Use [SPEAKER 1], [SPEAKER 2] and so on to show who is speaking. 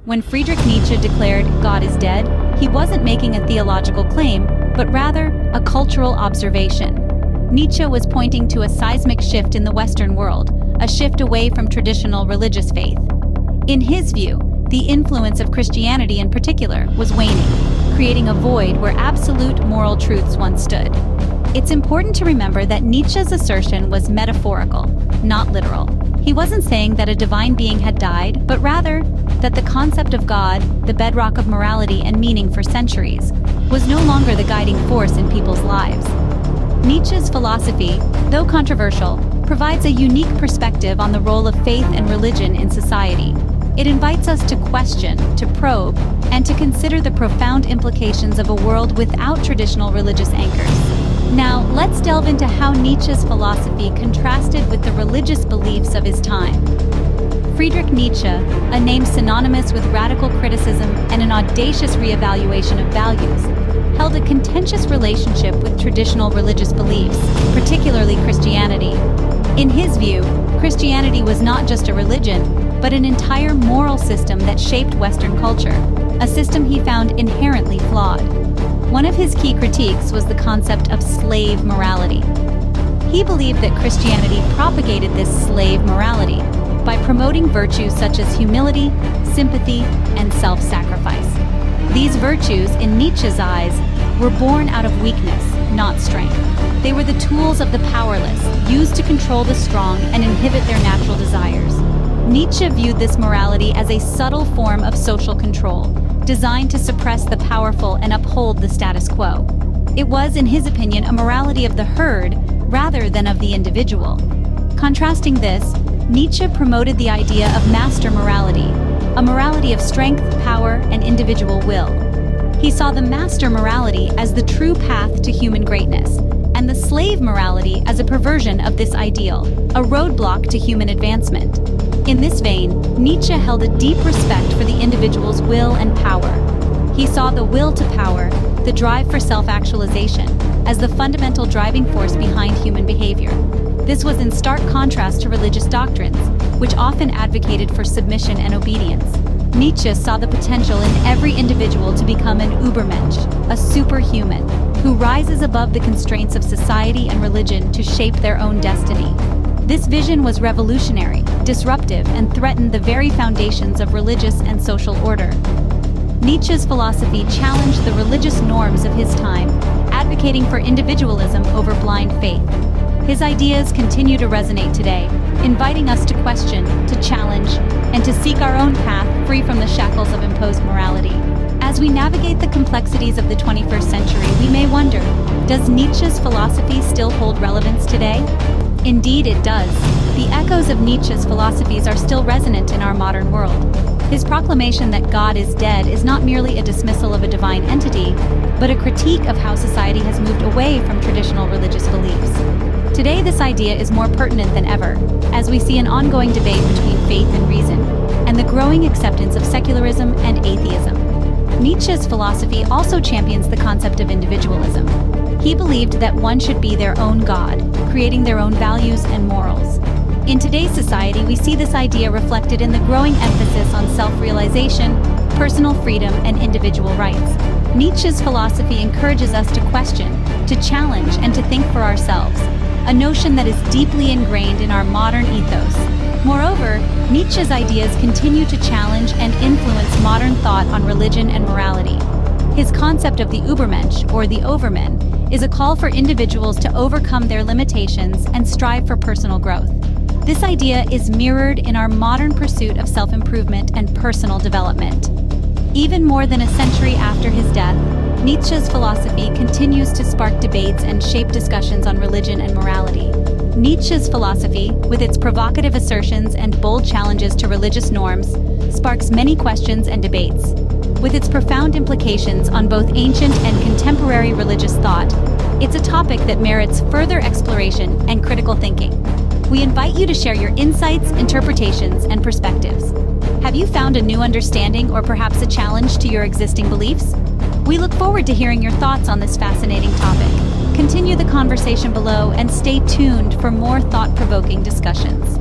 [SPEAKER 1] When Friedrich Nietzsche declared God is dead, he wasn't making a theological claim, but rather a cultural observation. Nietzsche was pointing to a seismic shift in the Western world, a shift away from traditional religious faith. In his view, the influence of Christianity in particular was waning, creating a void where absolute moral truths once stood. It's important to remember that Nietzsche's assertion was metaphorical, not literal. He wasn't saying that a divine being had died, but rather that the concept of God, the bedrock of morality and meaning for centuries, was no longer the guiding force in people's lives. Nietzsche's philosophy, though controversial, provides a unique perspective on the role of faith and religion in society. It invites us to question, to probe, and to consider the profound implications of a world without traditional religious anchors. Now, let's delve into how Nietzsche's philosophy contrasted with the religious beliefs of his time. Friedrich Nietzsche, a name synonymous with radical criticism and an audacious reevaluation of values, held a contentious relationship with traditional religious beliefs, particularly Christianity. In his view, Christianity was not just a religion, but an entire moral system that shaped Western culture, a system he found inherently flawed. One of his key critiques was the concept of slave morality. He believed that Christianity propagated this slave morality by promoting virtues such as humility, sympathy, and self-sacrifice. These virtues, in Nietzsche's eyes, were born out of weakness, not strength. They were the tools of the powerless, used to control the strong and inhibit their natural desires. Nietzsche viewed this morality as a subtle form of social control, designed to suppress the powerful and uphold the status quo. It was, in his opinion, a morality of the herd rather than of the individual. Contrasting this, Nietzsche promoted the idea of master morality, a morality of strength, power, and individual will. He saw the master morality as the true path to human greatness, and the slave morality as a perversion of this ideal, a roadblock to human advancement. In this vein, Nietzsche held a deep respect for the individual's will and power. He saw the will to power, the drive for self-actualization, as the fundamental driving force behind human behavior. This was in stark contrast to religious doctrines, which often advocated for submission and obedience. Nietzsche saw the potential in every individual to become an Übermensch, a superhuman, who rises above the constraints of society and religion to shape their own destiny. This vision was revolutionary, disruptive, and threatened the very foundations of religious and social order. Nietzsche's philosophy challenged the religious norms of his time, advocating for individualism over blind faith. His ideas continue to resonate today, inviting us to question, to challenge, and to seek our own path free from the shackles of imposed morality. As we navigate the complexities of the 21st century, we may wonder, does Nietzsche's philosophy still hold relevance today? Indeed, it does. The echoes of Nietzsche's philosophies are still resonant in our modern world. His proclamation that God is dead is not merely a dismissal of a divine entity, but a critique of how society has moved away from traditional religious beliefs. Today, this idea is more pertinent than ever, as we see an ongoing debate between faith and reason, and the growing acceptance of secularism and atheism. Nietzsche's philosophy also champions the concept of individualism. He believed that one should be their own God, creating their own values and morals. In today's society, we see this idea reflected in the growing emphasis on self-realization, personal freedom, and individual rights. Nietzsche's philosophy encourages us to question, to challenge, and to think for ourselves, a notion that is deeply ingrained in our modern ethos. Moreover, Nietzsche's ideas continue to challenge and influence modern thought on religion and morality. His concept of the Übermensch, or the overman, is a call for individuals to overcome their limitations and strive for personal growth. This idea is mirrored in our modern pursuit of self-improvement and personal development. Even more than a century after his death, Nietzsche's philosophy continues to spark debates and shape discussions on religion and morality. Nietzsche's philosophy, with its provocative assertions and bold challenges to religious norms, sparks many questions and debates. With its profound implications on both ancient and contemporary religious thought, it's a topic that merits further exploration and critical thinking. We invite you to share your insights, interpretations, and perspectives. Have you found a new understanding or perhaps a challenge to your existing beliefs? We look forward to hearing your thoughts on this fascinating topic. Continue the conversation below and stay tuned for more thought-provoking discussions.